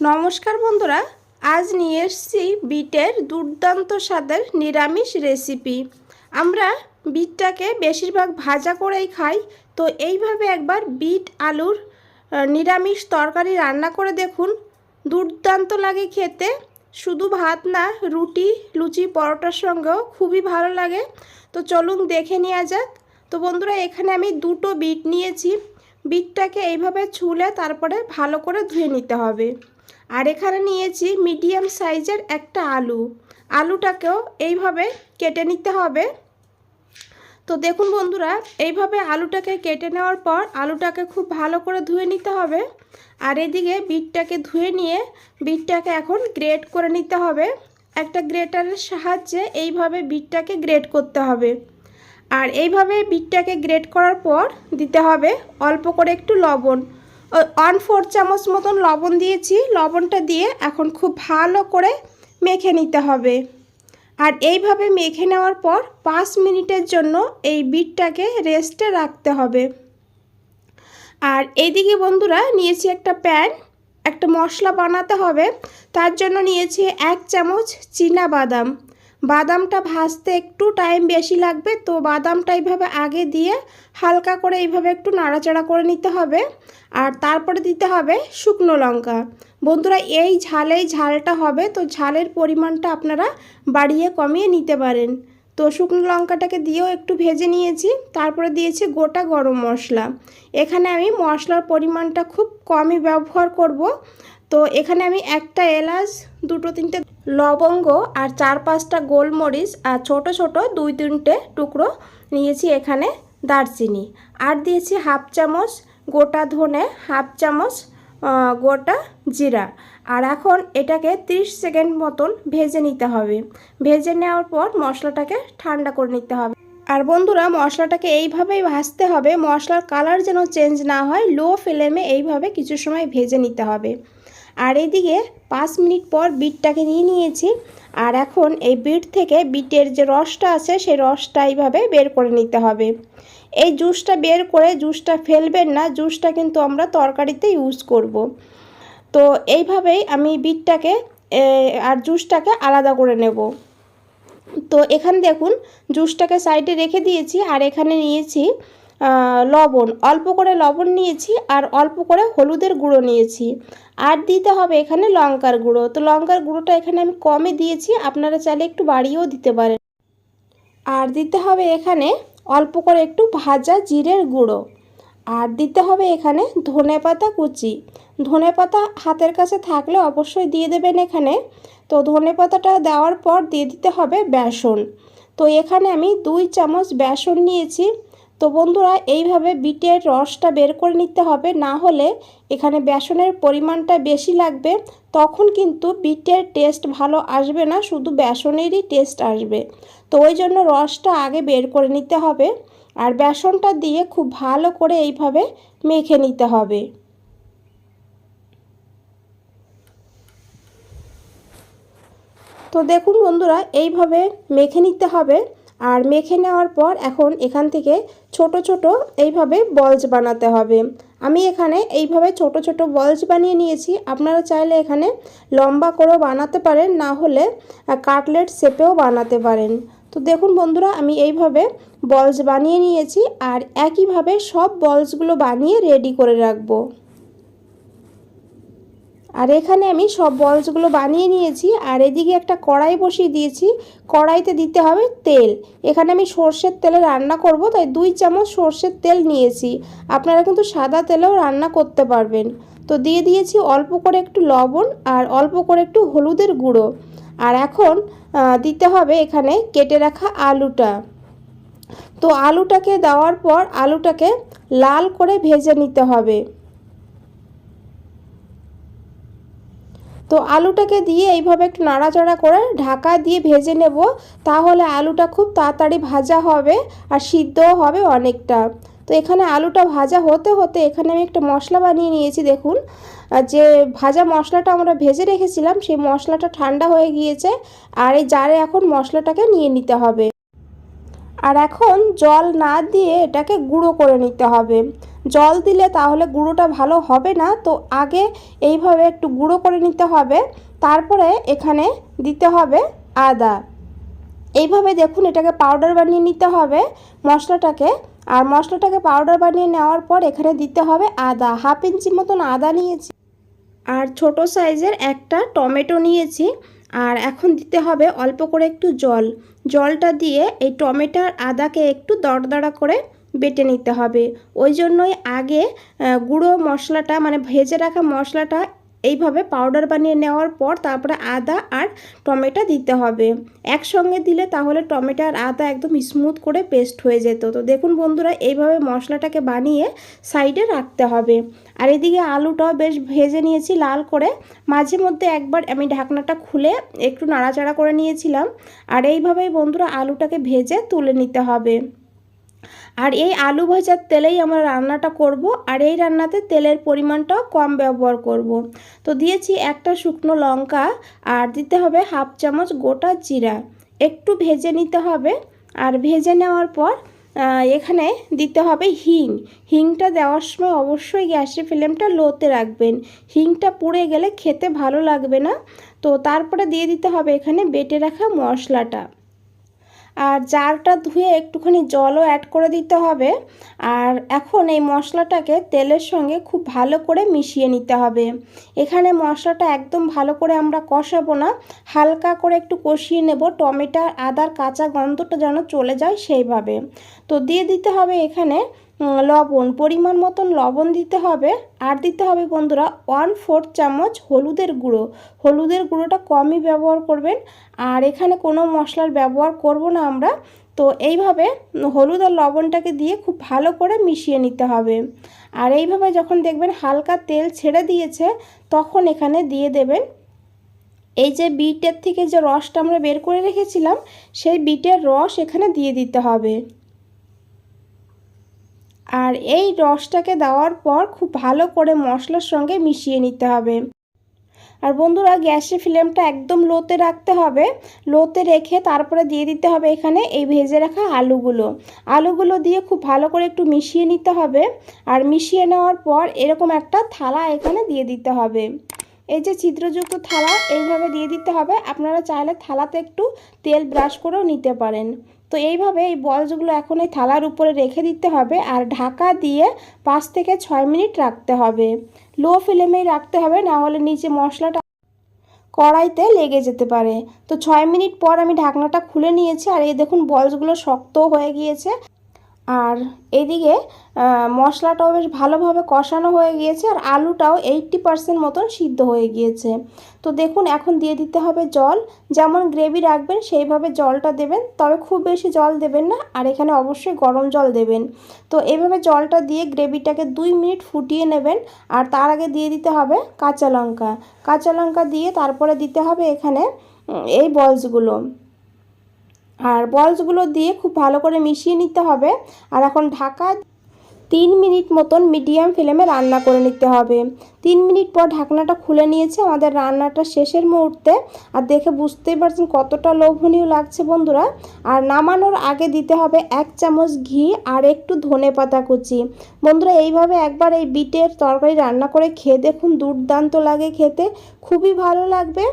নমস্কার বন্ধুরা, আজ নিয়ে এসেছি বিটের দুর্দান্ত স্বাদের নিরামিষ রেসিপি। আমরা বিটটাকে বেশিরভাগ ভাজা করেই খাই, তো এইভাবে একবার বিট আলুর নিরামিষ তরকারি রান্না করে দেখুন। দুর্দান্ত লাগে খেতে, শুধু ভাত না, রুটি, লুচি, পরোটার সঙ্গেও খুবই ভালো লাগে। তো চলুন দেখে নেওয়া যাক। তো বন্ধুরা, এখানে আমি দুটো বিট নিয়েছি। বিটটাকে এইভাবে ছুলে তারপরে ভালো করে ধুয়ে নিতে হবে। আর এখানে নিয়েছি মিডিয়াম সাইজের একটা আলুটাকেও এইভাবে কেটে নিতে হবে। তো দেখুন বন্ধুরা, এইভাবে আলুটাকে কেটে নেওয়ার পর আলুটাকে খুব ভালো করে ধুয়ে নিতে হবে। আর এদিকে বিটটাকে ধুয়ে নিয়ে বিটটাকে এখন গ্রেট করে নিতে হবে। একটা গ্রেটারের সাহায্যে এইভাবে বিটটাকে গ্রেট করতে হবে। আর এইভাবে বিটটাকে গ্রেট করার পর দিতে হবে অল্প করে একটু লবণ। 1/4 চামচ মতন লবণ দিয়েছি। লবণটা দিয়ে এখন খুব ভালো করে মেখে নিতে হবে। আর এইভাবে মেখে নেওয়ার পর 5 মিনিটের জন্য এই বিটটাকে রেস্টে রাখতে হবে। আর এইদিকে বন্ধুরা, নিয়েছি একটা প্যান, একটা মশলা বানাতে হবে। তার জন্য নিয়েছি 1 চামচ বাদাম। বাদামটা ভাজতে একটু টাইম বেশি লাগবে, তো বাদামটা এইভাবে আগে দিয়ে হালকা করে এইভাবে একটু নাড়াচাড়া করে নিতে হবে। আর তারপরে দিতে হবে শুকনো লঙ্কা। বন্ধুরা, এই ঝালটা হবে, তো ঝালের পরিমাণটা আপনারা বাড়িয়ে কমিয়ে নিতে পারেন। তো শুকনো লঙ্কাটাকে দিয়েও একটু ভেজে নিয়েছি। তারপরে দিয়েছি গোটা গরম মশলা। এখানে আমি মশলার পরিমাণটা খুব কমই ব্যবহার করব। তো এখানে আমি একটা এলাচ, 2-3টে লবঙ্গ আর 4-5টা গোলমরিচ আর ছোট ছোট 2-3টে টুকরো নিয়েছি এখানে দারচিনি। আর দিয়েছি 1/2 চামচ গোটা ধনে, 1/2 চামচ গোটা জিরা। আর এখন এটাকে 30 সেকেন্ড মতন ভেজে নিতে হবে। ভেজে নেওয়ার পর মশলাটাকে ঠান্ডা করে নিতে হবে। আর বন্ধুরা, মশলাটাকে এইভাবেই ভাজতে হবে, মশলার কালার যেন চেঞ্জ না হয়। লো ফ্লেমে এইভাবে কিছু সময় ভেজে নিতে হবে। আর এইদিকে 5 মিনিট পর বিটটাকে নিয়েছি। আর এখন এই বিট থেকে বিটের যে রসটা আছে সেই রসটা এইভাবে বের করে নিতে হবে। এই জুসটা বের করে জুসটা ফেলবেন না, জুসটা কিন্তু আমরা তরকারিতে ইউজ করব। তো এইভাবেই আমি বিটটাকে আর জুসটাকে আলাদা করে নেব। তো এখানে দেখুন, জুসটাকে সাইডে রেখে দিয়েছি। আর এখানে নিয়েছি লবণ, অল্প করে লবণ নিয়েছি আর অল্প করে হলুদের গুঁড়ো নিয়েছি। আর দিতে হবে এখানে লঙ্কার গুঁড়ো। তো লঙ্কার গুঁড়োটা এখানে আমি কমই দিয়েছি, আপনারা চাইলে একটু বাড়িয়েও দিতে পারেন। আর দিতে হবে এখানে অল্প করে একটু ভাজা জিরের গুঁড়ো। আর দিতে হবে এখানে ধনেপাতা কুচি। ধনেপাতা হাতের কাছে থাকলে অবশ্যই দিয়ে দেবেন এখানে। তো ধনেপাতাটা দেওয়ার পর দিয়ে দিতে হবে বেসন। তো এখানে আমি 2 চামচ বেসন নিয়েছি। তো বন্ধুরা, এইভাবে বিটের রসটা বের করে নিতে হবে, না হলে এখানে বেসনের পরিমাণটা বেশি লাগবে, তখন কিন্তু বিটের টেস্ট ভালো আসবে না, শুধু বেসনেরই টেস্ট আসবে। তো ওই জন্য রসটা আগে বের করে নিতে হবে। আর বেসনটা দিয়ে খুব ভালো করে এইভাবে মেখে নিতে হবে। তো দেখুন বন্ধুরা, এইভাবে মেখে নিতে হবে। আর মেখে নেওয়ার পর এখন এখান থেকে ছোট ছোট এইভাবে বলস বানাতে হবে। আমি এখানে এইভাবে ছোট ছোট বলস বানিয়ে নিয়েছি। আপনারা চাইলে এখানে লম্বা করেও বানাতে পারেন, না হলে কাটলেট শেপেও বানাতে পারেন। তো দেখুন বন্ধুরা, আমি এইভাবে বলস বানিয়ে নিয়েছি। আর একইভাবে সব বলসগুলো বানিয়ে রেডি করে রাখবো। আর এখানে আমি সব বলসগুলো বানিয়ে নিয়েছি। আর এদিকে একটা কড়াই বসিয়ে দিয়েছি। কড়াইতে দিতে হবে তেল। এখানে আমি সর্ষের তেলে রান্না করব, তাই 2 চামচ সর্ষের তেল নিয়েছি। আপনারা কিন্তু সাদা তেলেও রান্না করতে পারবেন। তো দিয়ে দিয়েছি অল্প করে একটু লবণ আর অল্প করে একটু হলুদের গুঁড়ো। আর এখন দিতে হবে এখানে কেটে রাখা আলুটা। তো আলুটাকে দেওয়ার পর আলুটাকে লাল করে ভেজে নিতে হবে। তো আলুটাকে দিয়ে এইভাবে একটু নাড়াচাড়া করে ঢাকা দিয়ে ভেজে নেব, তাহলে আলুটা খুব তাড়াতাড়ি ভাজা হবে আর সিদ্ধও হবে অনেকটা। তো এখানে আলুটা ভাজা হতে হতে এখানে আমি একটা মশলা বানিয়ে নিয়েছি। দেখুন, যে ভাজা মশলাটা আমরা ভেজে রেখেছিলাম সেই মশলাটা ঠান্ডা হয়ে গিয়েছে। আর এই জারে এখন মশলাটাকে নিয়ে নিতে হবে। আর এখন জল না দিয়ে এটাকে গুঁড়ো করে নিতে হবে। জল দিলে তাহলে গুঁড়োটা ভালো হবে না, তো আগে এইভাবে একটু গুঁড়ো করে নিতে হবে। তারপরে এখানে দিতে হবে আদা। এইভাবে দেখুন এটাকে পাউডার বানিয়ে নিতে হবে মশলাটাকে। আর মশলাটাকে পাউডার বানিয়ে নেওয়ার পর এখানে দিতে হবে আদা। 1/2 ইঞ্চি মতন আদা নিয়েছি আর ছোট সাইজের একটা টমেটো নিয়েছি। আর এখন দিতে হবে অল্প করে একটু জল। জলটা দিয়ে এই টমেটো আর আদাকে একটু দরদরা করে বেটে নিতে হবে। ওই জন্যই আগে গুঁড়ো মশলাটা মানে ভেজে রাখা মশলাটা এইভাবে পাউডার বানিয়ে নেওয়ার পর তারপরে আদা আর টমেটো দিতে হবে। একসঙ্গে দিলে তাহলে টমেটো আর আদা একদম স্মুথ করে পেস্ট হয়ে যেত। তো দেখুন বন্ধুরা, এইভাবে মশলাটাকে বানিয়ে সাইডে রাখতে হবে। আর এদিকে আলুটাও বেশ ভেজে নিয়েছি লাল করে। মাঝে মধ্যে একবার আমি ঢাকনাটা খুলে একটু নাড়াচাড়া করে নিয়েছিলাম। আর এইভাবেই বন্ধুরা আলুটাকে ভেজে তুলে নিতে হবে। আর এই আলু ভাজার তেলেই আমরা রান্নাটা করব। আর এই রান্নাতে তেলের পরিমাণটাও কম ব্যবহার করব। তো দিয়েছি একটা শুকনো লঙ্কা আর দিতে হবে 1/2 চামচ গোটা জিরা। একটু ভেজে নিতে হবে। আর ভেজে নেওয়ার পর এখানে দিতে হবে হিং। হিংটা দেওয়ার সময় অবশ্যই গ্যাসের ফ্লেমটা লোতে রাখবেন। হিংটা পুড়ে গেলে খেতে ভালো লাগবে না। তো তারপরে দিয়ে দিতে হবে এখানে বেটে রাখা মশলাটা। আর জারটা ধুয়ে একটুখানি জলও অ্যাড করে দিতে হবে। আর এখন এই মশলাটাকে তেলের সঙ্গে খুব ভালো করে মিশিয়ে নিতে হবে। এখানে মশলাটা একদম ভালো করে আমরা কষাবো না, হালকা করে একটু কষিয়ে নেব, টমেটো আর আদার কাঁচা গন্ধটা যেন চলে যায় সেইভাবে। তো দিয়ে দিতে হবে এখানে লবণ, পরিমাণ মতন লবণ দিতে হবে। আর দিতে হবে বন্ধুরা 1/4 চামচ হলুদের গুঁড়ো। হলুদের গুঁড়োটা কমই ব্যবহার করবেন। আর এখানে কোনো মশলার ব্যবহার করব না আমরা। তো এইভাবে হলুদ আর লবণটাকে দিয়ে খুব ভালো করে মিশিয়ে নিতে হবে। আর এইভাবে যখন দেখবেন হালকা তেল ছেড়ে দিয়েছে তখন এখানে দিয়ে দেবেন এই যে বিটের থেকে যে রসটা আমরা বের করে রেখেছিলাম সেই বিটের রস এখানে দিয়ে দিতে হবে। আর এই রসটাকে দেওয়ার পর খুব ভালো করে মশলার সঙ্গে মিশিয়ে নিতে হবে। আর বন্ধুরা গ্যাসের ফ্লেমটা একদম লোতে রাখতে হবে। লোতে রেখে তারপরে দিয়ে দিতে হবে এখানে এই ভেজে রাখা আলুগুলো দিয়ে খুব ভালো করে একটু মিশিয়ে নিতে হবে। আর মিশিয়ে নেওয়ার পর এরকম একটা থালা এখানে দিয়ে দিতে হবে। এই যে ছিদ্রযুক্ত থালা এইভাবে দিয়ে দিতে হবে। আপনারা চাইলে থালাতে একটু তেল ব্রাশ করেও নিতে পারেন। তো এইভাবে এই বলসগুলো এখন এই থালার উপরে রেখে দিতে হবে। আর ঢাকা দিয়ে 5 থেকে 6 মিনিট রাখতে হবে। লো ফ্লেমেই রাখতে হবে, না হলে নিচে মশলাটা কড়াইতে লেগে যেতে পারে। তো 6 মিনিট পর আমি ঢাকনাটা খুলে নিয়েছি। আর এই দেখুন বলসগুলো শক্ত হয়ে গিয়েছে। আর এদিকে মশলাটাও বেশ ভালোভাবে কষানো হয়ে গিয়েছে। আর আলুটাও 80% মতন সিদ্ধ হয়ে গিয়েছে। তো দেখুন এখন দিয়ে দিতে হবে জল। যেমন গ্রেভি রাখবেন সেইভাবে জলটা দেবেন, তবে খুব বেশি জল দেবেন না। আর এখানে অবশ্যই গরম জল দেবেন। তো এইভাবে জলটা দিয়ে গ্রেভিটাকে 2 মিনিট ফুটিয়ে নেবেন। আর তার আগে দিয়ে দিতে হবে কাঁচা লঙ্কা দিয়ে তারপরে দিতে হবে এখানে এই বলসগুলো। আর বলসগুলো দিয়ে খুব ভালো করে মিশিয়ে নিতে হবে। আর এখন ঢাকা 3 মিনিট মতন মিডিয়াম ফ্লেমে রান্না করে নিতে হবে। 3 মিনিট পর ঢাকনাটা খুলে নিয়েছে আমাদের রান্নাটা শেষের মুহূর্তে। আর দেখে বুঝতেই পারছেন কতটা লোভনীয় লাগছে বন্ধুরা। আর নামানোর আগে দিতে হবে 1 চামচ ঘি আর একটু ধনেপাতা কুচি। বন্ধুরা এইভাবে একবার এই বিটের তরকারি রান্না করে খেয়ে দেখুন, দুর্দান্ত লাগে খেতে, খুবই ভালো লাগবে।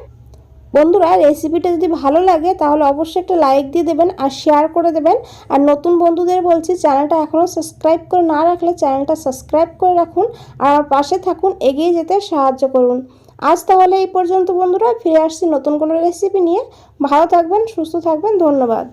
বন্ধুরা রেসিপিটা যদি ভালো লাগে তাহলে অবশ্যই একটা লাইক দিয়ে দেবেন আর শেয়ার করে দেবেন। আর নতুন বন্ধুদের বলছি চ্যানেলটা এখনও সাবস্ক্রাইব করে না রাখলে চ্যানেলটা সাবস্ক্রাইব করে রাখুন। আর আমার পাশে থাকুন, এগিয়ে যেতে সাহায্য করুন। আজ তাহলে এই পর্যন্ত বন্ধুরা, ফিরে আসছি নতুন কোনো রেসিপি নিয়ে। ভালো থাকবেন, সুস্থ থাকবেন, ধন্যবাদ।